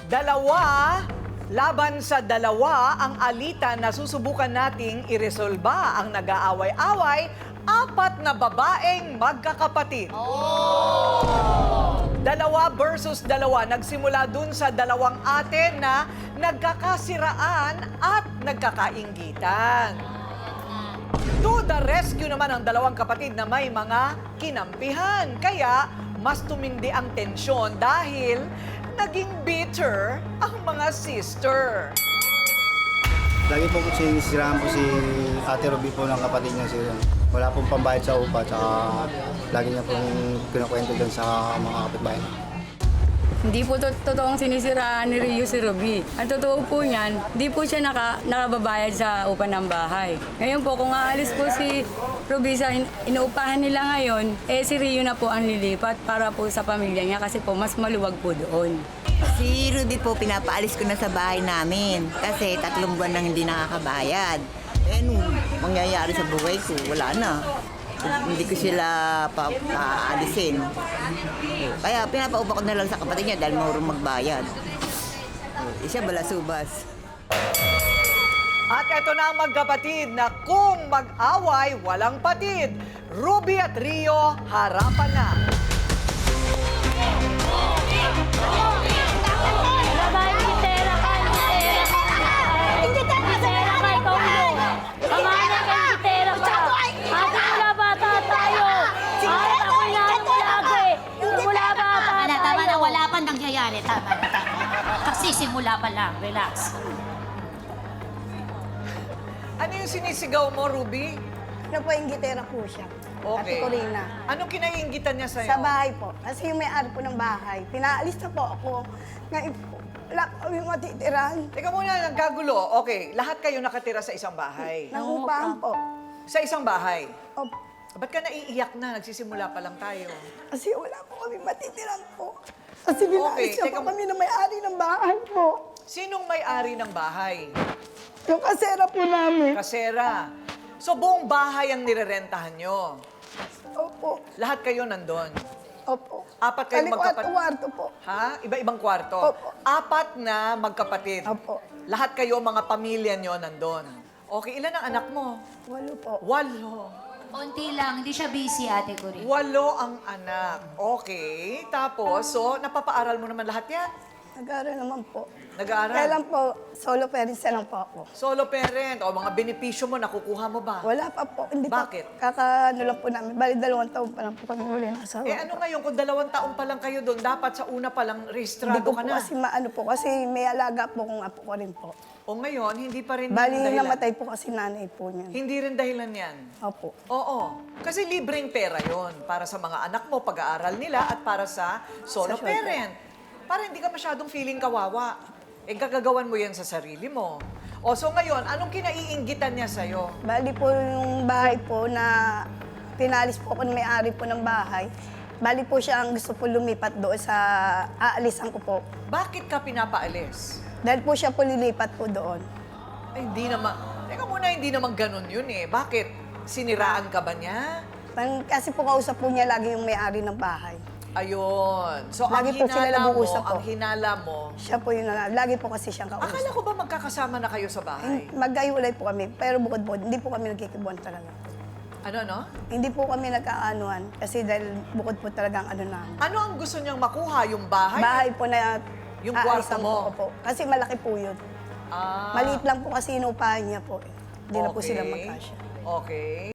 Dalawa, laban sa dalawa ang alitan na susubukan nating iresolba ang nag-aaway-away, apat na babaeng magkakapatid. Dalawa versus dalawa, nagsimula dun sa dalawang ate na nagkakasiraan at nagkakainggitan. To the rescue naman ang dalawang kapatid na may mga kinampihan. Kaya mas tumindi ang tensyon dahil naging bitter ang mga sister. Lagi po sinisiraan po si Ate Ruby po ng kapatid niya si wala pong pambayad sa upa, tsaka lagi niya pong kinukwento dun sa mga kapitbahay. Hindi po totoong sinisiraan ni Rio si Ruby. Ang totoo po niyan, hindi po siya nakababayad sa upa ng bahay. Ngayon po, kung aalis po si Ruby sa inuupahan nila ngayon, si Rio na po ang lilipat para po sa pamilya niya kasi po mas maluwag po doon. Si Ruby po, pinapaalis ko na sa bahay namin kasi 3 buwan nang hindi nakakabayad. Nung mangyayari sa buhay ko, wala na. Hindi ko sila paalisin. Kaya pinapaupa ko na lang sa kapatid niya dahil marunong magbayad. Siya balasubas. At eto na ang magkapatid na kung mag-away, walang patid. Ruby at Rio, harapan na. Tama. Kasi simula pa lang, relax. Ano yung sinisigaw mo, Ruby? Ano po, yung gitera po siya. Okay. Ate Corina. Anong kinaiinggitan niya sa'yo? Sa bahay po. Kasi yung may-ari po ng bahay. Pinaalis na po ako. Ngayon po, wala po kami matitiran. Teka muna, nagkagulo. Okay, lahat kayo nakatira sa isang bahay. Nangupahan po. Sa isang bahay. Opo. Ba't ka naiiyak na? Nagsisimula pa lang tayo. Kasi wala po kami matitiran po. Kasi pinaalis Okay, na po kami ng may-ari ng bahay po. Sinong may-ari ng bahay? Yung kasera po namin. Kasera. So, buong bahay ang nirerentahan nyo. Opo. Lahat kayo nandun. Opo. Apat kayong magkapatid. Kwarto po. Ha? Iba-ibang kwarto. Opo. Apat na magkapatid. Opo. Lahat kayo, mga pamilya nyo, nandun. Okay, ilan ang anak mo? 8 po. 8. Konti lang, hindi siya busy, Ate Corinne. 8 ang anak. Okay. Tapos, so, napapaaral mo naman lahat yan? Nag-aaral naman po. Nag-aaral? Kailan po, solo parents na lang po ako. Solo parent. O, mga benepisyo mo, nakukuha mo ba? Wala pa po. Hindi Bakit? Pa, kakaano lang po namin. Bali, 2 taon pa lang po kami huli ng asawa. Eh, ano ngayon, kung 2 taon pa lang kayo doon, dapat sa una pa lang Hindi rehistrado ko ka po na. kasi maano po. Kasi may alaga po kung apo ko rin po. O ngayon, hindi pa rin Bali, dahilan. namatay po kasi nanay po niyan. Hindi rin dahilan yan. Opo. Oo. Kasi libreng pera yon para sa mga anak mo, pag-aaral nila, at para sa solo Sa solo parent. Para hindi ka masyadong feeling kawawa. Eh, gagagawan mo yan sa sarili mo. O, so ngayon, anong kinaiinggitan niya sa'yo? Bali po yung bahay po na pinalis po ako ng may-ari po ng bahay. Bali po siya ang gusto po lumipat doon sa aalisan ko po. Bakit ka pinapaalis? Dahil po siya po lilipat po doon. Ay, hindi naman. Teka muna, hindi naman ganun yun eh. Bakit? Siniraan ka ba niya? Kasi po kausap po niya lagi yung may-ari ng bahay. Ayun. So, Lagi ang po sila hinala mo, nag-uusap po. ang hinala mo, Siya po yun, lagi po kasi siyang kausap. akala ko ba magkakasama na kayo sa bahay? Magkaiwalay po kami, pero bukod-bukod, hindi po kami nagkikibuan talaga. Ano, no? Hindi po kami nagkaanuhan kasi dahil bukod po talagang ano namin. Ano ang gusto niyang makuha? Yung bahay? Bahay po na Yung aalisan kwarto mo? ko po. Kasi malaki po yun. Ah, Maliit lang po kasi inupahan niya po. Hindi na po okay. sila magkasya. Okay.